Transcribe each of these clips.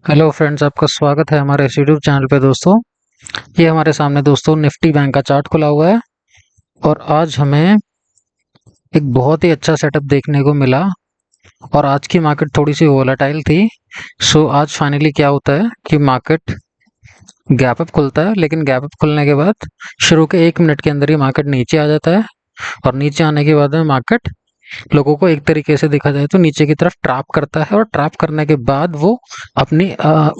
Hello friends, आपका स्वागत है हमारे इस यूट्यूब चैनल पे दोस्तों। ये हमारे सामने दोस्तों निफ्टी बैंक का चार्ट खुला हुआ है और आज हमें एक बहुत ही अच्छा सेटअप देखने को मिला। और आज की मार्केट थोड़ी सी वोलेटाइल थी। सो आज फाइनली क्या होता है कि मार्केट गैप अप खुलता है, लेकिन गैप अप खुलने के बाद शुरू के 1 मिनट के अंदर ही मार्केट नीचे आ जाता है। और नीचे आने के बाद में मार्केट लोगों को एक तरीके से देखा जाए तो नीचे की तरफ ट्रैप करता है, और ट्रैप करने के बाद वो अपनी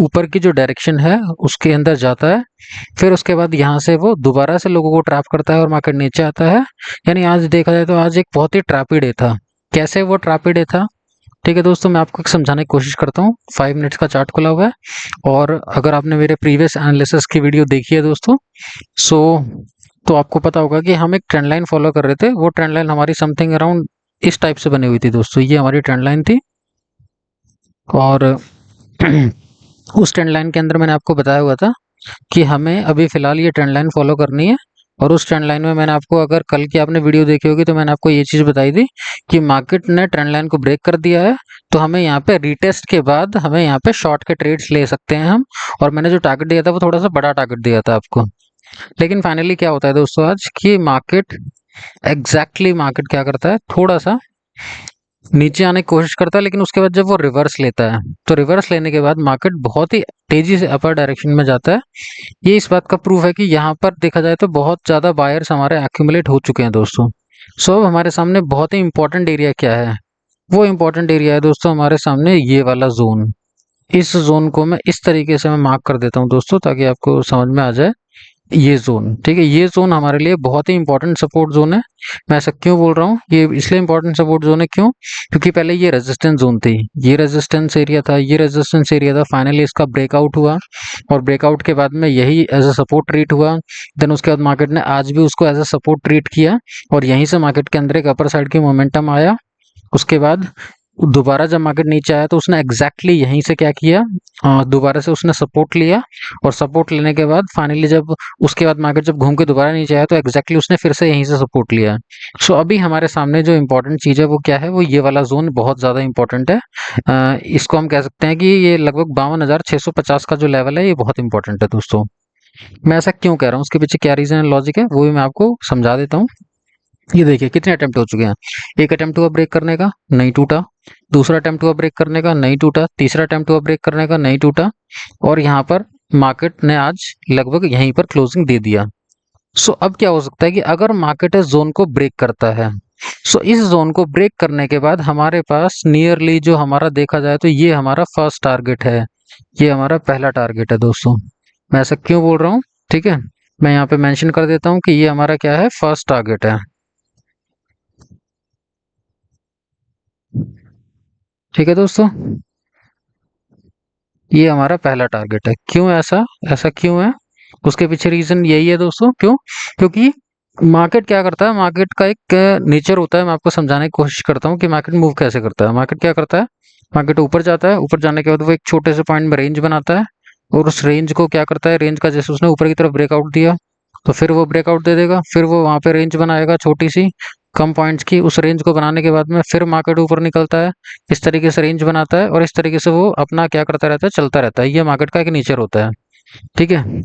ऊपर की जो डायरेक्शन है उसके अंदर जाता है। फिर उसके बाद यहाँ से वो दोबारा से लोगों को ट्रैप करता है और मार्केट नीचे आता है। यानी आज देखा जाए तो आज एक बहुत ही ट्रैपी डे था। कैसे वो ट्रैपी डे था, ठीक है दोस्तों, मैं आपको एक समझाने की कोशिश करता हूँ। 5 मिनट्स का चार्ट खुला हुआ है, और अगर आपने मेरे प्रीवियस एनालिसिस की वीडियो देखी है दोस्तों, सो तो आपको पता होगा कि हम एक ट्रेंड लाइन फॉलो कर रहे थे। वो ट्रेंड लाइन हमारी समथिंग अराउंड इस टाइप से बनी हुई थी दोस्तों। ये हमारी ट्रेंड लाइन थी, और उस ट्रेंड लाइन के अंदर मैंने आपको बताया हुआ था कि हमें अभी फिलहाल ये ट्रेंड लाइन फॉलो करनी है। और उस ट्रेंड लाइन में मैंने आपको, अगर कल की आपने वीडियो देखी होगी तो मैंने आपको ये चीज़ बताई थी कि मार्केट ने ट्रेंड लाइन को ब्रेक कर दिया है, तो हमें यहाँ पे रीटेस्ट के बाद हमें यहाँ पे शॉर्ट के ट्रेड्स ले सकते हैं हम। और मैंने जो टारगेट दिया था वो थोड़ा सा बड़ा टारगेट दिया था आपको। लेकिन फाइनली क्या होता है दोस्तों आज कि मार्केट मार्केट क्या करता है, थोड़ा सा नीचे आने की कोशिश करता है, लेकिन उसके बाद जब वो रिवर्स लेता है तो रिवर्स लेने के बाद मार्केट बहुत ही तेजी से अपर डायरेक्शन में जाता है। ये इस बात का प्रूफ है कि यहाँ पर देखा जाए तो बहुत ज़्यादा बायर्स हमारे एक्यूमुलेट हो चुके हैं दोस्तों। सो अब हमारे सामने बहुत ही इंपॉर्टेंट एरिया क्या है, वो इंपॉर्टेंट एरिया है दोस्तों हमारे सामने ये वाला जोन। इस जोन को मैं इस तरीके से मैं मार्क कर देता हूँ दोस्तों, ताकि आपको समझ में आ जाए। ये जोन, ठीक है, ये जोन हमारे लिए बहुत ही इंपॉर्टेंट सपोर्ट जोन है। मैं ऐसा क्यों बोल रहा हूँ, ये इसलिए इंपॉर्टेंट सपोर्ट जोन है क्यों, क्योंकि पहले ये रेजिस्टेंस जोन थी, ये रेजिस्टेंस एरिया था, ये रेजिस्टेंस एरिया था। फाइनली इसका ब्रेकआउट हुआ, और ब्रेकआउट के बाद में यही एज अ सपोर्ट ट्रीट हुआ। देन उसके बाद मार्केट ने आज भी उसको एज अ सपोर्ट ट्रीट किया, और यहीं से मार्केट के अंदर एक अपर साइड की मोमेंटम आया। उसके बाद दोबारा जब मार्केट नीचे आया तो उसने यहीं से क्या किया, दोबारा से उसने सपोर्ट लिया। और सपोर्ट लेने के बाद फाइनली जब उसके बाद मार्केट जब घूम के दोबारा नीचे आया तो उसने फिर से यहीं से सपोर्ट लिया। सो अभी हमारे सामने जो इम्पोर्टेंट चीज़ है वो क्या है, वो ये वाला जोन बहुत ज़्यादा इंपॉर्टेंट है। इसको हम कह सकते हैं कि ये लगभग 52,650 का जो लेवल है ये बहुत इंपॉर्टेंट है दोस्तों। मैं ऐसा क्यों कह रहा हूँ, उसके पीछे क्या रीज़न है, लॉजिक है, वो भी मैं आपको समझा देता हूँ। ये देखिए कितने अटेम्प्ट हो चुके हैं। एक अटेम्प्ट हुआ ब्रेक करने का, नहीं टूटा। दूसरा अटेम्प्ट हुआ ब्रेक करने का, नहीं टूटा। तीसरा अटेम्प्ट हुआ ब्रेक करने का, नहीं टूटा। और यहाँ पर मार्केट ने आज लगभग यहीं पर क्लोजिंग दे दिया। सो अब क्या हो सकता है कि अगर मार्केट इस जोन को ब्रेक करता है, सो इस जोन को ब्रेक करने के बाद हमारे पास नियरली जो हमारा देखा जाए तो ये हमारा फर्स्ट टारगेट है, ये हमारा पहला टारगेट है दोस्तों। मैं ऐसा क्यों बोल रहा हूँ, ठीक है, मैं यहाँ पे मेंशन कर देता हूँ कि ये हमारा क्या है, फर्स्ट टारगेट है। ठीक है दोस्तों, ये हमारा पहला टारगेट है। क्यों ऐसा, ऐसा क्यों है, उसके पीछे रीजन यही है दोस्तों। क्यों, क्योंकि मार्केट क्या करता है, मार्केट का एक नेचर होता है। मैं आपको समझाने की कोशिश करता हूँ कि मार्केट मूव कैसे करता है। मार्केट क्या करता है, मार्केट ऊपर जाता है, ऊपर जाने के बाद वो एक छोटे से पॉइंट में रेंज बनाता है, और उस रेंज को क्या करता है, रेंज का जैसे उसने ऊपर की तरफ ब्रेकआउट दिया तो फिर वो ब्रेकआउट दे देगा, फिर वो वहां पे रेंज बनाएगा छोटी सी कम पॉइंट्स की। उस रेंज को बनाने के बाद में फिर मार्केट ऊपर निकलता है, इस तरीके से रेंज बनाता है, और इस तरीके से वो अपना क्या करता रहता है, चलता रहता है। ये मार्केट का एक नेचर होता है, ठीक है।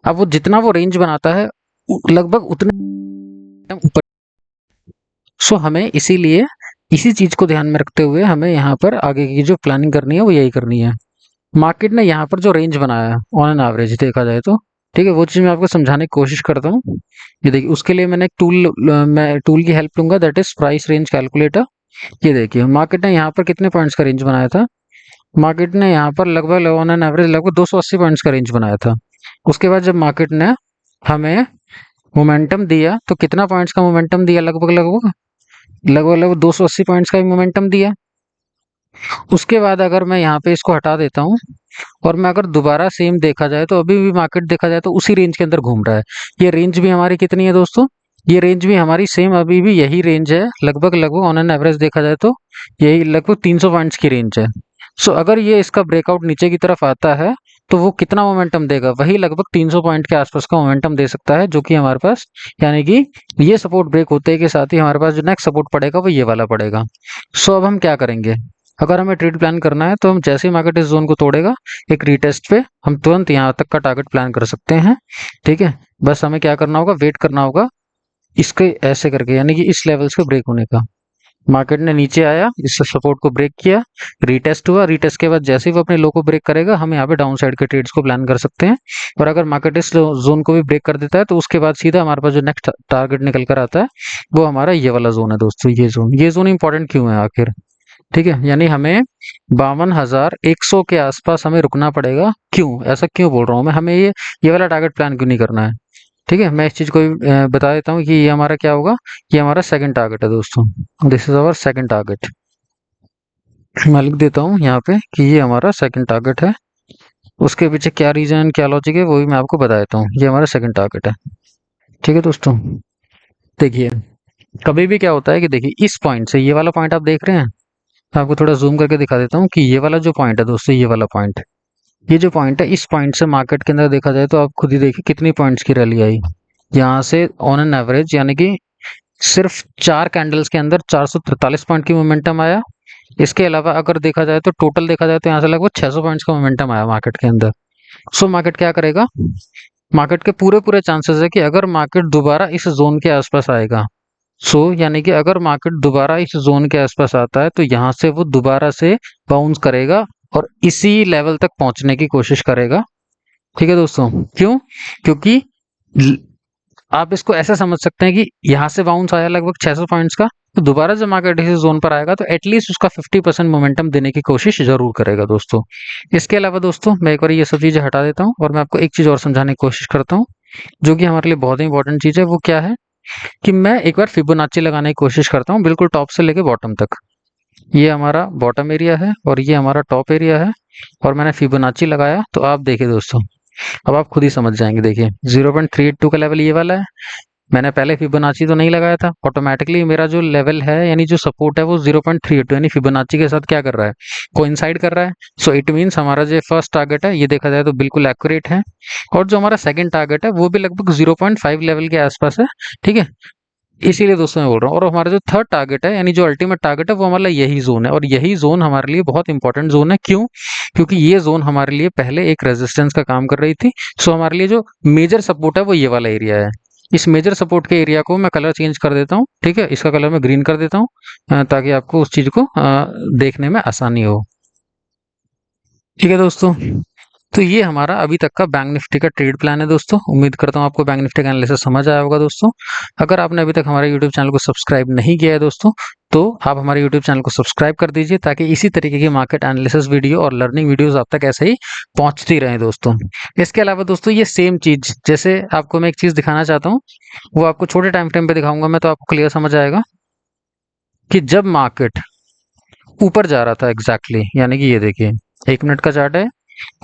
अब वो जितना वो रेंज बनाता है लगभग उतने ऊपर। सो हमें इसीलिए इसी चीज को ध्यान में रखते हुए हमें यहाँ पर आगे की जो प्लानिंग करनी है वो यही करनी है। मार्केट ने यहाँ पर जो रेंज बनाया है ऑन एन एवरेज देखा जाए तो, ठीक है, वो चीज मैं आपको समझाने की कोशिश करता हूँ। ये देखिए, उसके लिए मैंने एक टूल, मैं टूल की हेल्प लूंगा, that is price range calculator. ये देखिए मार्केट ने यहाँ पर कितने पॉइंट्स का रेंज बनाया था, मार्केट ने यहाँ पर लगभग ऑन एन एवरेज लगभग 280 पॉइंट्स का रेंज बनाया था। उसके बाद जब मार्केट ने हमें मोमेंटम दिया तो कितना पॉइंट्स का मोमेंटम दिया, लगभग 280 पॉइंट्स का ही मोमेंटम दिया। उसके बाद अगर मैं यहाँ पे इसको हटा देता हूँ, और मैं अगर दोबारा सेम देखा जाए तो अभी भी मार्केट देखा जाए तो उसी रेंज के अंदर घूम रहा है। ये रेंज भी हमारी कितनी है दोस्तों, ये रेंज भी हमारी सेम अभी भी यही रेंज है, लगभग लगभग ऑन एन एवरेज देखा जाए तो यही लगभग 300 पॉइंट्स की रेंज है। सो अगर ये इसका ब्रेकआउट नीचे की तरफ आता है तो वो कितना मोमेंटम देगा, वही लगभग 300 पॉइंट के आसपास का मोमेंटम दे सकता है, जो कि हमारे पास, यानी कि ये सपोर्ट ब्रेक होते के साथ ही हमारे पास जो नेक्स्ट सपोर्ट पड़ेगा वो ये वाला पड़ेगा। सो अब हम क्या करेंगे, अगर हमें ट्रेड प्लान करना है तो हम जैसे ही मार्केट इस जोन को तोड़ेगा एक रीटेस्ट पे, हम तुरंत यहाँ तक का टारगेट प्लान कर सकते हैं। ठीक है, बस हमें क्या करना होगा, वेट करना होगा इसके ऐसे करके, यानी कि इस लेवल्स के ब्रेक होने का। मार्केट ने नीचे आया, इस सपोर्ट को ब्रेक किया, रीटेस्ट हुआ, रीटेस्ट के बाद जैसे ही वो अपने लो को ब्रेक करेगा, हम यहाँ पे डाउन साइड के ट्रेड्स को प्लान कर सकते हैं। और अगर मार्केट इस जोन को भी ब्रेक कर देता है तो उसके बाद सीधा हमारे पास जो नेक्स्ट टारगेट निकल कर आता है वो हमारा ये वाला जोन है दोस्तों। ये जोन इंपॉर्टेंट क्यों है आखिर? ठीक है, यानी हमें 52,100 के आसपास हमें रुकना पड़ेगा। क्यों, ऐसा क्यों बोल रहा हूँ मैं? हमें ये वाला टारगेट प्लान क्यों नहीं करना है? ठीक है, मैं इस चीज को भी बता देता हूँ कि ये हमारा क्या होगा। ये हमारा सेकंड टारगेट है दोस्तों, this is our second target. मैं लिख देता हूँ यहाँ पे कि ये हमारा सेकंड टारगेट है। उसके पीछे क्या रीजन, क्या लॉजिक है, वो भी मैं आपको बता देता हूँ। ये हमारा सेकंड टारगेट है। ठीक है दोस्तों, देखिए कभी भी क्या होता है कि देखिए इस पॉइंट से, ये वाला पॉइंट आप देख रहे हैं, मैं आपको थोड़ा जूम करके दिखा देता हूँ कि ये वाला जो पॉइंट है दोस्तों, ये वाला पॉइंट, ये जो पॉइंट है, इस पॉइंट से मार्केट के अंदर देखा जाए तो आप खुद ही देखिए कितनी पॉइंट्स की रैली आई। यहाँ से ऑन एन एवरेज, यानी कि सिर्फ 4 कैंडल्स के अंदर 443 पॉइंट की मोमेंटम आया। इसके अलावा अगर देखा जाए तो टोटल देखा जाए तो यहाँ से लगभग 600 पॉइंट्स का मोमेंटम आया मार्केट के अंदर। सो मार्केट क्या करेगा, मार्केट के पूरे पूरे चांसेस है कि अगर मार्केट दोबारा इस जोन के आसपास आएगा, यानी कि अगर मार्केट दोबारा इस जोन के आसपास आता है तो यहाँ से वो दोबारा से बाउंस करेगा और इसी लेवल तक पहुंचने की कोशिश करेगा। ठीक है दोस्तों, क्यों? क्योंकि आप इसको ऐसा समझ सकते हैं कि यहाँ से बाउंस आया लगभग 600 पॉइंट्स का, तो दोबारा जब मार्केट इस जोन पर आएगा तो एटलीस्ट उसका 50% मोमेंटम देने की कोशिश जरूर करेगा दोस्तों। इसके अलावा दोस्तों मैं एक बार ये सब चीजें हटा देता हूँ और मैं आपको एक चीज और समझाने की कोशिश करता हूँ जो कि हमारे लिए बहुत ही इंपॉर्टेंट चीज है। वो क्या है कि मैं एक बार फिबोनाची लगाने की कोशिश करता हूँ बिल्कुल टॉप से लेके बॉटम तक। ये हमारा बॉटम एरिया है और ये हमारा टॉप एरिया है, और मैंने फिबोनाची लगाया तो आप देखिए दोस्तों, अब आप खुद ही समझ जाएंगे। देखिए 0.382 का लेवल ये वाला है। मैंने पहले फिबोनाची तो नहीं लगाया था, ऑटोमेटिकली मेरा जो लेवल है यानी जो सपोर्ट है वो 0.32 यानी फिबोनाची के साथ क्या कर रहा है, कोइंसाइड कर रहा है। सो इट मींस हमारा जो फर्स्ट टारगेट है ये देखा जाए तो बिल्कुल एक्यूरेट है, और जो हमारा सेकंड टारगेट है वो भी लगभग 0.5 लेवल के आसपास है। ठीक है, इसीलिए दोस्तों मैं बोल रहा हूँ। और हमारा जो थर्ड टारगेट है यानी जो अल्टीमेट टारगेट है वो हमारा यही जोन है, और यही जोन हमारे लिए बहुत इंपॉर्टेंट जोन है। क्यों? क्योंकि ये जोन हमारे लिए पहले एक रेजिस्टेंस का काम कर रही थी। सो हमारे लिए जो मेजर सपोर्ट है वो ये वाला एरिया है। इस मेजर सपोर्ट के एरिया को मैं कलर चेंज कर देता हूँ। ठीक है, इसका कलर मैं ग्रीन कर देता हूँ ताकि आपको उस चीज को देखने में आसानी हो। ठीक है दोस्तों, तो ये हमारा अभी तक का बैंक निफ्टी का ट्रेड प्लान है दोस्तों। उम्मीद करता हूँ आपको बैंक निफ्टी का एनालिसिस समझ आया होगा दोस्तों। अगर आपने अभी तक हमारे यूट्यूब चैनल को सब्सक्राइब नहीं किया है दोस्तों, तो आप हमारे यूट्यूब चैनल को सब्सक्राइब कर दीजिए ताकि इसी तरीके की मार्केट एनालिसिस वीडियो और लर्निंग वीडियोस आप तक ऐसे ही पहुंचती रहे दोस्तों। इसके अलावा दोस्तों ये सेम चीज, जैसे आपको मैं एक चीज दिखाना चाहता हूँ, वो आपको छोटे टाइम फ्रेम पे दिखाऊंगा मैं, तो आपको क्लियर समझ आएगा कि जब मार्केट ऊपर जा रहा था एग्जैक्टली, यानी कि ये देखिए 1 मिनट का चार्ट है,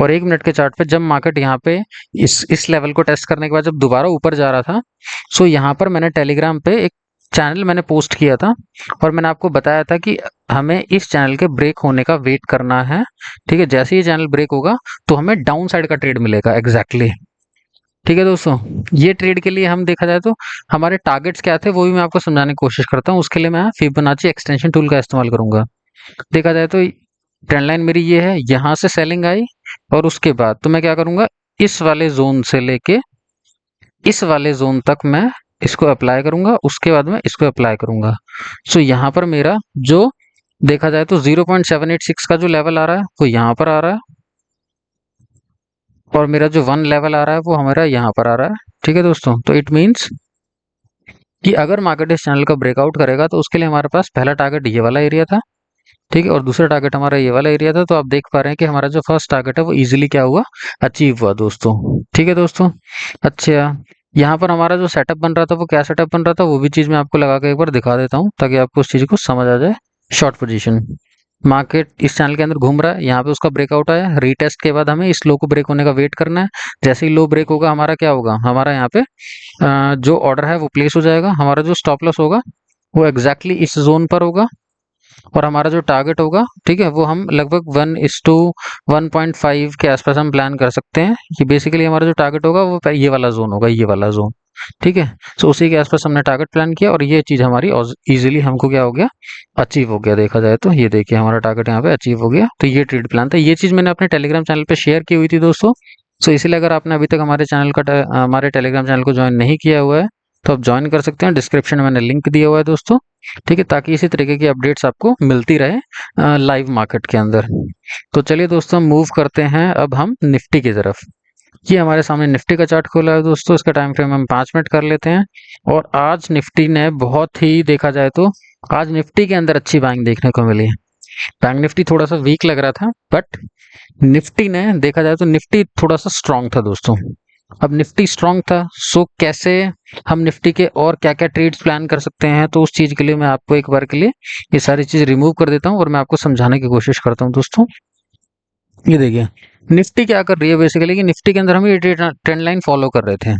और 1 मिनट के चार्ट पे जब मार्केट यहाँ पे इस लेवल को टेस्ट करने के बाद जब दोबारा ऊपर जा रहा था, सो यहाँ पर मैंने टेलीग्राम पे एक चैनल मैंने पोस्ट किया था और मैंने आपको बताया था कि हमें इस चैनल के ब्रेक होने का वेट करना है। ठीक है, जैसे ही चैनल ब्रेक होगा तो हमें डाउन साइड का ट्रेड मिलेगा एग्जैक्टली। ठीक है दोस्तों, ये ट्रेड के लिए हम देखा जाए तो हमारे टारगेट्स क्या थे वो भी मैं आपको समझाने की कोशिश करता हूँ। उसके लिए मैं फिबोनाची एक्सटेंशन टूल का इस्तेमाल करूंगा। देखा जाए तो ट्रेंड लाइन मेरी ये है, यहाँ से सेलिंग आई और उसके बाद तो मैं क्या करूंगा, इस वाले जोन से लेके इस वाले जोन तक मैं इसको अप्लाई करूंगा, उसके बाद मैं इसको अप्लाई करूंगा। सो यहाँ पर मेरा जो देखा जाए तो 0.786 का जो लेवल आ रहा है वो यहाँ पर आ रहा है, और मेरा जो 1 लेवल आ रहा है वो हमारा यहाँ पर आ रहा है। ठीक है दोस्तों, तो इट मीन्स कि अगर मार्केट इस चैनल का ब्रेकआउट करेगा तो उसके लिए हमारे पास पहला टारगेट ये वाला एरिया था। ठीक है, और दूसरा टारगेट हमारा ये वाला एरिया था। तो आप देख पा रहे हैं कि हमारा जो फर्स्ट टारगेट है वो इजीली क्या हुआ, अचीव हुआ दोस्तों। ठीक है दोस्तों, अच्छा यहाँ पर हमारा जो सेटअप बन रहा था वो क्या सेटअप बन रहा था वो भी चीज मैं आपको लगा के एक बार दिखा देता हूँ ताकि आपको उस चीज को समझ आ जाए। शॉर्ट पोजीशन, मार्केट इस चैनल के अंदर घूम रहा है, यहाँ पे उसका ब्रेकआउट आया, रीटेस्ट के बाद हमें इस लो को ब्रेक होने का वेट करना है। जैसे ही लो ब्रेक होगा हमारा क्या होगा, हमारा यहाँ पे जो ऑर्डर है वो प्लेस हो जाएगा। हमारा जो स्टॉप लॉस होगा वो एग्जैक्टली इस जोन पर होगा, और हमारा जो टारगेट होगा, ठीक है, वो हम लगभग 1:1.5 के आसपास हम प्लान कर सकते हैं कि बेसिकली हमारा जो टारगेट होगा वो ये वाला जोन होगा, ये वाला जोन। ठीक है। सो उसी के आसपास हमने टारगेट प्लान किया और ये चीज़ हमारी इजीली हमको क्या हो गया, अचीव हो गया। देखा जाए तो ये देखिए हमारा टारगेट यहाँ पे अचीव हो गया। तो ये ट्रेड प्लान था, ये चीज़ मैंने अपने टेलीग्राम चैनल पे शेयर की हुई थी दोस्तों। सो इसीलिए अगर आपने अभी तक हमारे टेलीग्राम चैनल को ज्वाइन नहीं किया हुआ है तो आप ज्वाइन कर सकते हैं। डिस्क्रिप्शन में मैंने लिंक दिया हुआ है दोस्तों, ठीक है, ताकि इसी तरीके की अपडेट्स आपको मिलती रहे लाइव मार्केट के अंदर। तो चलिए दोस्तों मूव करते हैं अब हम निफ्टी की तरफ। ये हमारे सामने निफ्टी का चार्ट खोला है दोस्तों, इसका टाइम फ्रेम हम 5 मिनट कर लेते हैं। और आज निफ्टी ने बहुत ही, देखा जाए तो आज निफ्टी के अंदर अच्छी बाइंग देखने को मिली है। बैंक निफ्टी थोड़ा सा वीक लग रहा था, बट निफ्टी ने, देखा जाए तो निफ्टी थोड़ा सा स्ट्रांग था दोस्तों। अब निफ्टी स्ट्रांग था, सो कैसे हम निफ्टी के और क्या क्या ट्रेड्स प्लान कर सकते हैं, तो उस चीज के लिए मैं आपको एक बार के लिए ये सारी चीज रिमूव कर देता हूँ और मैं आपको समझाने की कोशिश करता हूँ दोस्तों। ये देखिए निफ्टी क्या कर रही है बेसिकली, कि निफ्टी के अंदर हम ये ट्रेंड लाइन फॉलो कर रहे थे।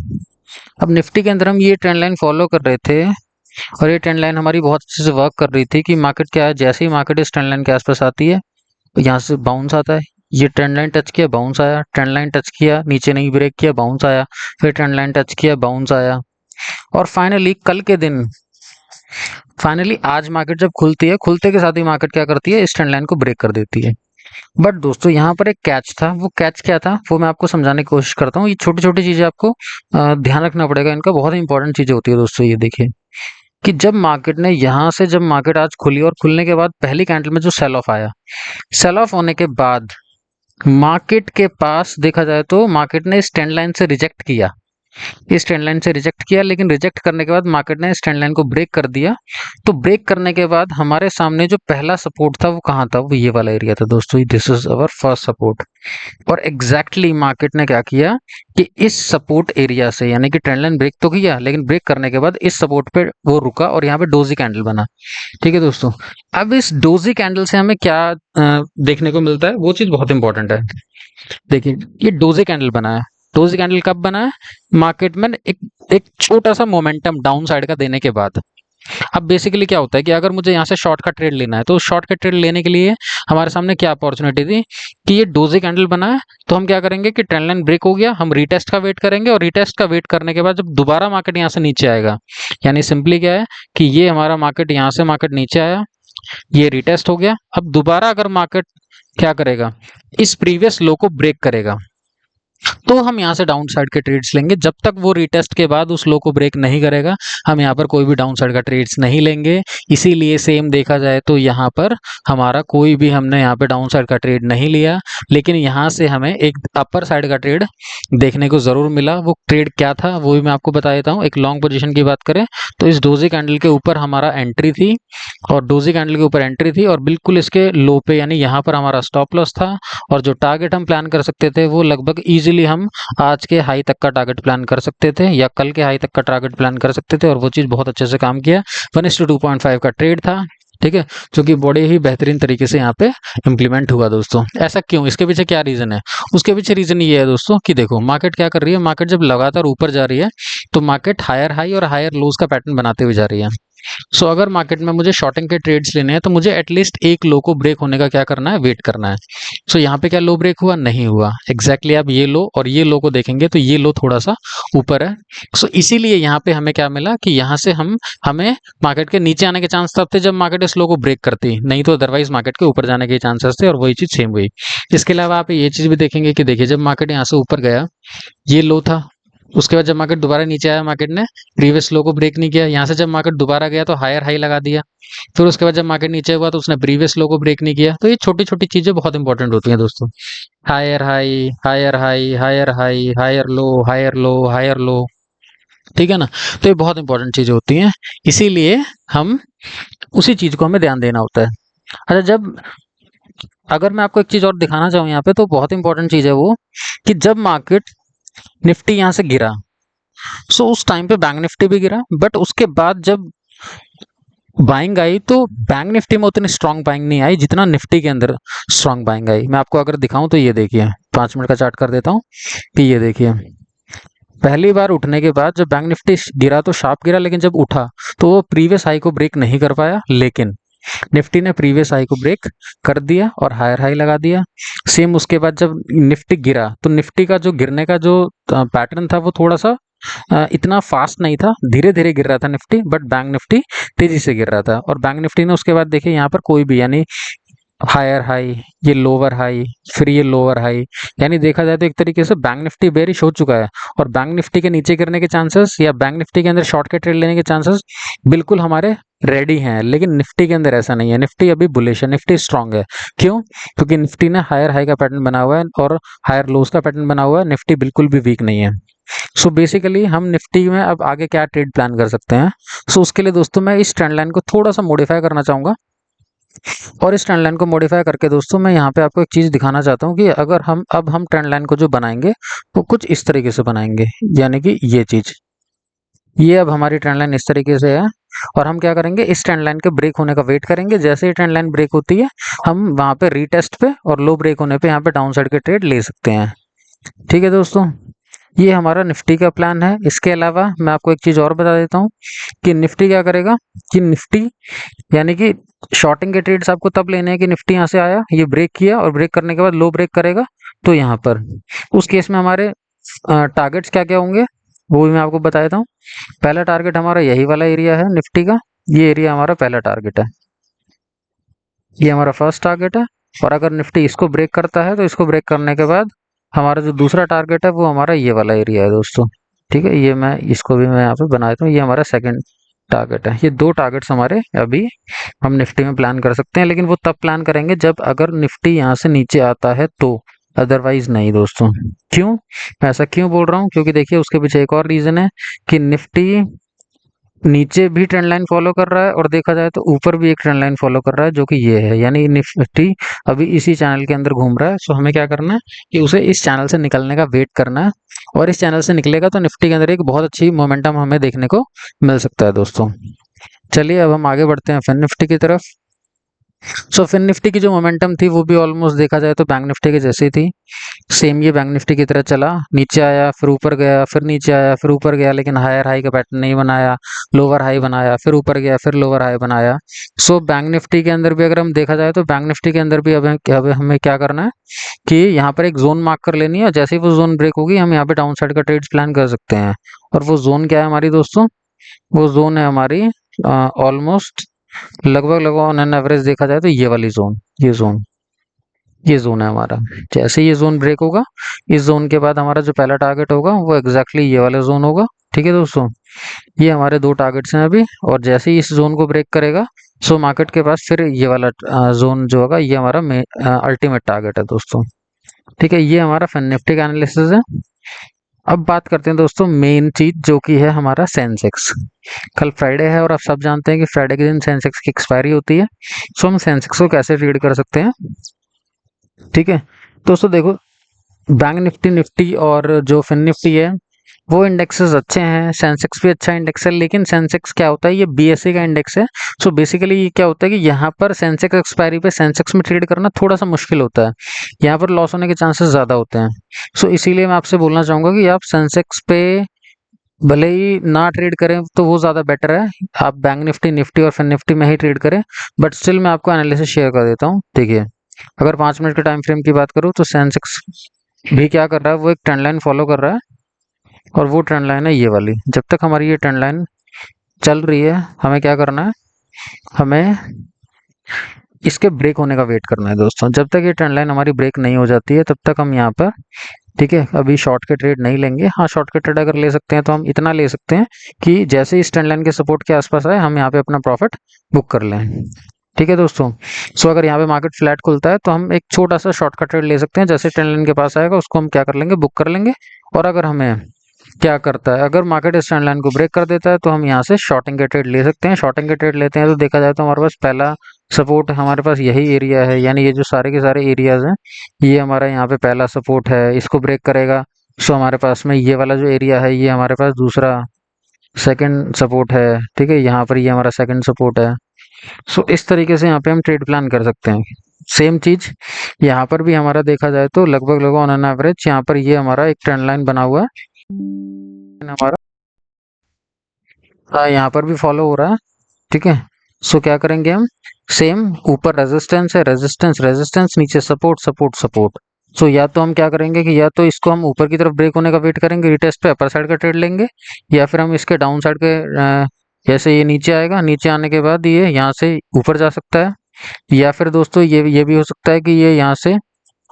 अब निफ्टी के अंदर हम ये ट्रेंड लाइन फॉलो कर रहे थे और ये ट्रेंड लाइन हमारी बहुत अच्छे से वर्क कर रही थी, कि मार्केट क्या है, जैसे ही मार्केट इस ट्रेंड लाइन के आसपास आती है यहाँ से बाउंस आता है। ये ट्रेंड लाइन टच किया, बाउंस आया, ट्रेंड लाइन टच किया, नीचे नहीं ब्रेक किया, बाउंस आया, फिर ट्रेंड लाइन टच किया, बाउंस आया। और फाइनली कल के दिन, फाइनली आज मार्केट जब खुलती है, खुलते के साथ ही मार्केट क्या करती है, इस ट्रेंड लाइन को ब्रेक कर देती है। बट दोस्तों यहाँ पर एक कैच था, वो कैच क्या था वो मैं आपको समझाने की कोशिश करता हूँ। ये छोटी छोटी चीजें आपको ध्यान रखना पड़ेगा, इनका बहुत इंपॉर्टेंट चीजें होती है दोस्तों। ये देखिए कि जब मार्केट ने यहाँ से, जब मार्केट आज खुली और खुलने के बाद पहली कैंडल में जो सेल ऑफ आया, सेल ऑफ होने के बाद मार्केट के पास, देखा जाए तो मार्केट ने इस ट्रेंड लाइन से रिजेक्ट किया, इस ट्रेंड लाइन से रिजेक्ट किया, लेकिन रिजेक्ट करने के बाद मार्केट ने इस ट्रेंड लाइन को ब्रेक कर दिया। तो ब्रेक करने के बाद हमारे सामने जो पहला सपोर्ट था वो कहाँ था, वो ये वाला एरिया था दोस्तों। This is our first support. और एग्जैक्टली मार्केट ने क्या किया कि इस सपोर्ट एरिया से, यानी कि ट्रेंड लाइन ब्रेक तो किया, लेकिन ब्रेक करने के बाद इस सपोर्ट पे वो रुका और यहाँ पे डोजी कैंडल बना। ठीक है दोस्तों, अब इस डोजी कैंडल से हमें क्या देखने को मिलता है, वो चीज बहुत इंपॉर्टेंट है। देखिए ये डोजी कैंडल बना है। डोजी कैंडल कब बना है, मार्केट में एक एक छोटा सा मोमेंटम डाउन साइड का देने के बाद। अब बेसिकली क्या होता है कि अगर मुझे यहाँ से शॉर्ट का ट्रेड लेना है, तो शॉर्ट का ट्रेड लेने के लिए हमारे सामने क्या अपॉर्चुनिटी थी कि ये डोजी कैंडल बना है, तो हम क्या करेंगे कि ट्रेंड लाइन ब्रेक हो गया, हम रीटेस्ट का वेट करेंगे और रीटेस्ट का वेट करने के बाद जब दोबारा मार्केट यहाँ से नीचे आएगा, यानी सिंपली क्या है कि ये हमारा मार्केट, यहाँ से मार्केट नीचे आया, ये रीटेस्ट हो गया। अब दोबारा अगर मार्केट क्या करेगा, इस प्रीवियस लो को ब्रेक करेगा, तो हम यहाँ से डाउन साइड के ट्रेड्स लेंगे। जब तक वो रिटेस्ट के बाद उस लो को ब्रेक नहीं करेगा, हम यहाँ पर कोई भी डाउन साइड का ट्रेड्स नहीं लेंगे। इसीलिए सेम देखा जाए तो यहाँ पर हमारा कोई भी, हमने यहाँ पे डाउन साइड का ट्रेड नहीं लिया, लेकिन यहाँ से हमें एक अपर साइड का ट्रेड देखने को जरूर मिला। वो ट्रेड क्या था वो भी मैं आपको बता देता हूँ। एक लॉन्ग पोजीशन की बात करें तो इस डोजी कैंडल के ऊपर हमारा एंट्री थी, और डोजी कैंडल के ऊपर एंट्री थी और बिल्कुल इसके लो पे, यानी यहाँ पर हमारा स्टॉप लॉस था। और जो टारगेट हम प्लान कर सकते थे वो लगभग इजीली हम आज के हाई तक का टारगेट प्लान कर सकते थे, या कल के हाई तक का टारगेट प्लान कर सकते थे, और वो चीज़ बहुत अच्छे से काम किया। 1:2.5 का ट्रेड था, ठीक है, जो कि बड़े ही बेहतरीन तरीके से यहाँ पे इम्प्लीमेंट हुआ दोस्तों। ऐसा क्यों, इसके पीछे क्या रीजन है, उसके पीछे रीजन ये है दोस्तों कि देखो मार्केट क्या कर रही है, मार्केट जब लगातार ऊपर जा रही है तो मार्केट हायर हाई और हायर लोज का पैटर्न बनाते हुए जा रही है। सो अगर मार्केट में मुझे शॉर्टिंग के ट्रेड्स लेने हैं तो मुझे एटलीस्ट एक लो को ब्रेक होने का क्या करना है, वेट करना है। सो यहाँ पे क्या लो ब्रेक हुआ, नहीं हुआ। एग्जैक्टली आप ये लो और ये लो को देखेंगे तो ये लो थोड़ा सा ऊपर है। सो इसीलिए यहाँ पे हमें क्या मिला कि यहाँ से हमें मार्केट के नीचे आने के चांस तब थे जब मार्केट इस लो को ब्रेक करती, नहीं तो अदरवाइज मार्केट के ऊपर जाने के चांसेस थे, और वही चीज सेम हुई। इसके अलावा आप ये चीज भी देखेंगे कि देखिए जब मार्केट यहाँ से ऊपर गया, ये लो था, उसके बाद जब मार्केट दोबारा नीचे आया, मार्केट ने प्रीवियस लो को ब्रेक नहीं किया। यहाँ से जब मार्केट दोबारा गया तो हायर हाई लगा दिया, फिर उसके बाद जब मार्केट नीचे हुआ तो उसने प्रीवियस लो को ब्रेक नहीं किया। तो ये छोटी छोटी चीजें बहुत इंपॉर्टेंट होती हैं दोस्तों। Higher high, higher high, higher high, higher low, higher low, higher low, ठीक है ना। तो ये बहुत इंपॉर्टेंट चीजें होती हैं, इसीलिए हम उसी चीज को हमें ध्यान देना होता है। अच्छा, जब अगर मैं आपको एक चीज और दिखाना चाहूँ यहाँ पे, तो बहुत इंपॉर्टेंट चीज है वो कि जब मार्केट निफ्टी यहाँ से गिरा, सो उस टाइम पे बैंक निफ्टी भी गिरा, बट उसके बाद जब बाइंग आई तो बैंक निफ्टी में उतनी स्ट्रांग बाइंग नहीं आई जितना निफ्टी के अंदर स्ट्रांग बाइंग आई। मैं आपको अगर दिखाऊं तो ये देखिए, 5 मिनट का चार्ट कर देता हूं कि ये देखिए पहली बार उठने के बाद जब बैंक निफ्टी गिरा तो शार्प गिरा, लेकिन जब उठा तो वो प्रीवियस हाई को ब्रेक नहीं कर पाया, लेकिन निफ्टी ने प्रीवियस हाई को ब्रेक कर दिया और हायर हाई लगा दिया। सेम उसके बाद जब निफ्टी गिरा तो निफ्टी का जो गिरने का जो पैटर्न था वो थोड़ा सा इतना फास्ट नहीं था, धीरे धीरे गिर रहा था निफ्टी, बट बैंक निफ्टी तेजी से गिर रहा था। और बैंक निफ्टी ने उसके बाद देखिए यहाँ पर कोई भी यानी हायर हाई, ये लोअर हाई, फिर ये लोअर हाई, यानी देखा जाए तो एक तरीके से बैंक निफ्टी बेरिश हो चुका है। और बैंक निफ्टी के नीचे गिरने के चांसेस या बैंक निफ्टी के अंदर शॉर्ट के ट्रेड लेने के चांसेस बिल्कुल हमारे रेडी हैं। लेकिन निफ्टी के अंदर ऐसा नहीं है, निफ्टी अभी बुलिश है, निफ्टी स्ट्रांग है। क्यों? क्योंकि निफ्टी ने हायर हाई का पैटर्न बना हुआ है और हायर लोज का पैटर्न बना हुआ है, निफ्टी बिल्कुल भी वीक नहीं है। सो बेसिकली हम निफ्टी में अब आगे क्या ट्रेड प्लान कर सकते हैं। सो उसके लिए दोस्तों मैं इस ट्रेंड लाइन को थोड़ा सा मॉडिफाई करना चाहूंगा। और इस ट्रेंड लाइन को मॉडिफाई करके दोस्तों मैं यहाँ पे आपको एक चीज दिखाना चाहता हूँ कि अगर हम ट्रेंड लाइन को जो बनाएंगे वो कुछ इस तरीके से बनाएंगे, यानी कि ये चीज, ये अब हमारी ट्रेंड लाइन इस तरीके से है। और हम क्या करेंगे, इस ट्रेंड लाइन के ब्रेक होने का वेट करेंगे। जैसे ही ट्रेंड लाइन ब्रेक होती है हम वहां पे रीटेस्ट पे और लो ब्रेक होने पे यहाँ पे डाउन साइड के ट्रेड ले सकते हैं। ठीक है दोस्तों, ये हमारा निफ्टी का प्लान है। इसके अलावा मैं आपको एक चीज और बता देता हूँ कि निफ्टी क्या करेगा, कि निफ्टी यानी कि शॉर्टिंग के ट्रेड्स आपको तब लेने हैं कि निफ्टी यहाँ से आया, ये ब्रेक किया और ब्रेक करने के बाद लो ब्रेक करेगा, तो यहाँ पर उस केस में हमारे टारगेट्स क्या क्या होंगे वो भी मैं आपको बता देता हूँ। पहला टारगेट हमारा यही वाला एरिया है निफ्टी का, ये एरिया हमारा पहला टारगेट है, ये हमारा फर्स्ट टारगेट है। और अगर निफ्टी इसको ब्रेक करता है तो इसको ब्रेक करने के बाद हमारा जो दूसरा टारगेट है वो हमारा ये वाला एरिया है दोस्तों। ठीक है, ये मैं इसको भी मैं यहाँ पे बना देता हूँ, ये हमारा सेकंड टारगेट है। ये दो टारगेट्स हमारे अभी हम निफ्टी में प्लान कर सकते हैं, लेकिन वो तब प्लान करेंगे जब अगर निफ्टी यहाँ से नीचे आता है तो, अदरवाइज नहीं दोस्तों। क्यों, मैं ऐसा क्यों बोल रहा हूँ, क्योंकि देखिए उसके पीछे एक और रीजन है कि निफ्टी नीचे भी ट्रेंड लाइन फॉलो कर रहा है और देखा जाए तो ऊपर भी एक ट्रेंड लाइन फॉलो कर रहा है, जो कि ये है, यानी निफ्टी अभी इसी चैनल के अंदर घूम रहा है। सो हमें क्या करना है कि उसे इस चैनल से निकलने का वेट करना है, और इस चैनल से निकलेगा तो निफ्टी के अंदर एक बहुत अच्छी मोमेंटम हमें देखने को मिल सकता है दोस्तों। चलिए अब हम आगे बढ़ते हैं फिर निफ्टी की तरफ। सो फिर निफ्टी की जो मोमेंटम थी वो भी ऑलमोस्ट देखा जाए तो बैंक निफ्टी के जैसी थी। सेम ये बैंक निफ्टी की तरह चला, नीचे आया फिर ऊपर गया, फिर नीचे आया फिर ऊपर गया, लेकिन हायर हाई का पैटर्न नहीं बनाया, लोअर हाई बनाया, फिर ऊपर गया फिर लोअर हाई बनाया। सो बैंक निफ्टी के अंदर भी अगर हम देखा जाए तो बैंक निफ्टी के अंदर भी अब हमें क्या करना है कि यहाँ पर एक जोन मार्क कर लेनी है। जैसे ही वो जोन ब्रेक होगी हम यहाँ पे डाउन साइड का ट्रेड्स प्लान कर सकते हैं। और वो जोन क्या है हमारी दोस्तों, वो जोन है हमारी ऑलमोस्ट लगभग लगभग ऑन एन एवरेज देखा जाए तो ये वाली जोन, ये जोन है हमारा। जैसे ये जोन ब्रेक होगा, इस जोन के बाद हमारा जो पहला टारगेट होगा वो एग्जैक्टली ये वाला जोन होगा। ठीक है दोस्तों, ये हमारे दो टारगेट्स हैं अभी। और जैसे ही इस जोन को ब्रेक करेगा सो मार्केट के पास फिर ये वाला जोन जो होगा ये हमारा अल्टीमेट टारगेट है दोस्तों। ठीक है, ये हमारा फिन निफ्टी का एनालिसिस है। अब बात करते हैं दोस्तों मेन चीज जो कि है हमारा सेंसेक्स। कल फ्राइडे है और आप सब जानते हैं कि फ्राइडे के दिन सेंसेक्स की एक्सपायरी होती है। सो हम सेंसेक्स को कैसे रीड कर सकते हैं। ठीक है दोस्तों, देखो बैंक निफ्टी निफ्टी और जो फिन निफ्टी है वो इंडेक्सेस अच्छे हैं, सेंसेक्स भी अच्छा इंडेक्स है, लेकिन सेंसेक्स क्या होता है, ये बीएसई का इंडेक्स है। सो बेसिकली ये क्या होता है कि यहाँ पर सेंसेक्स एक्सपायरी पे सेंसेक्स में ट्रेड करना थोड़ा सा मुश्किल होता है, यहाँ पर लॉस होने के चांसेस ज्यादा होते हैं। सो इसीलिए मैं आपसे बोलना चाहूंगा कि आप सेंसेक्स पे भले ही ना ट्रेड करें तो वो ज़्यादा बेटर है, आप बैंक निफ्टी निफ्टी और फिन निफ्टी में ही ट्रेड करें। बट स्टिल मैं आपको एनालिसिस शेयर कर देता हूँ। देखिए अगर 5 मिनट के टाइम फ्रेम की बात करूँ तो सेंसेक्स भी क्या कर रहा है, वो एक ट्रेंड लाइन फॉलो कर रहा है, और वो ट्रेंड लाइन है ये वाली। जब तक हमारी ये ट्रेंड लाइन चल रही है हमें क्या करना है, हमें इसके ब्रेक होने का वेट करना है दोस्तों। जब तक ये ट्रेंड लाइन हमारी ब्रेक नहीं हो जाती है तब तक हम यहाँ पर, ठीक है, अभी शॉर्ट के ट्रेड नहीं लेंगे। हाँ, शॉर्ट के ट्रेड अगर ले सकते हैं तो हम इतना ले सकते हैं कि जैसे इस ट्रेंड लाइन के सपोर्ट के आसपास आए हम यहाँ पे अपना प्रॉफिट बुक कर लें। ठीक है दोस्तों, सो अगर यहाँ पे मार्केट फ्लैट खुलता है तो हम एक छोटा सा शॉर्ट का ट्रेड ले सकते हैं, जैसे ट्रेंड लाइन के पास आएगा उसको हम क्या कर लेंगे, बुक कर लेंगे। और अगर हमें क्या करता है, अगर मार्केट इस ट्रेंड लाइन को ब्रेक कर देता है तो हम यहाँ से शॉर्टिंग के ट्रेड ले सकते हैं। शॉर्टिंग के ट्रेड लेते हैं तो देखा जाए तो हमारे पास पहला सपोर्ट हमारे पास यही एरिया है, यानी ये जो सारे के सारे एरियाज हैं ये हमारा यहाँ पे पहला सपोर्ट है। इसको ब्रेक करेगा सो हमारे पास में ये वाला जो एरिया है ये हमारे पास दूसरा सेकंड सपोर्ट है। ठीक है, यहाँ पर ये हमारा सेकंड सपोर्ट है। सो इस तरीके से यहाँ पे हम ट्रेड प्लान कर सकते हैं। सेम चीज यहाँ पर भी हमारा देखा जाए तो लगभग लगभग ऑन एन एवरेज यहाँ पर ये हमारा एक ट्रेंड लाइन बना हुआ है हमारा, यहाँ पर भी फॉलो हो रहा है। ठीक है, सो क्या करेंगे हम, सेम ऊपर रेजिस्टेंस है, रेजिस्टेंस रेजिस्टेंस, नीचे सपोर्ट सपोर्ट सपोर्ट। सो या तो हम क्या करेंगे कि या तो इसको हम ऊपर की तरफ ब्रेक होने का वेट करेंगे, रिटेस्ट पे अपर साइड का ट्रेड लेंगे, या फिर हम इसके डाउन साइड के जैसे ये नीचे आएगा, नीचे आने के बाद ये यहाँ से ऊपर जा सकता है, या फिर दोस्तों ये भी हो सकता है कि ये यहाँ से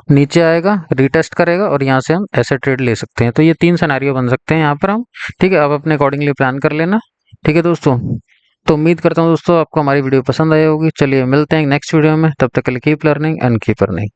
नीचे आएगा, रिटेस्ट करेगा और यहाँ से हम ऐसे ट्रेड ले सकते हैं। तो ये 3 सिनेरियो बन सकते हैं यहाँ पर हम। ठीक है, अब अपने अकॉर्डिंगली प्लान कर लेना। ठीक है दोस्तों, तो उम्मीद करता हूँ दोस्तों आपको हमारी वीडियो पसंद आई होगी। चलिए मिलते हैं नेक्स्ट वीडियो में, तब तक के लिए keep learning and keep earning.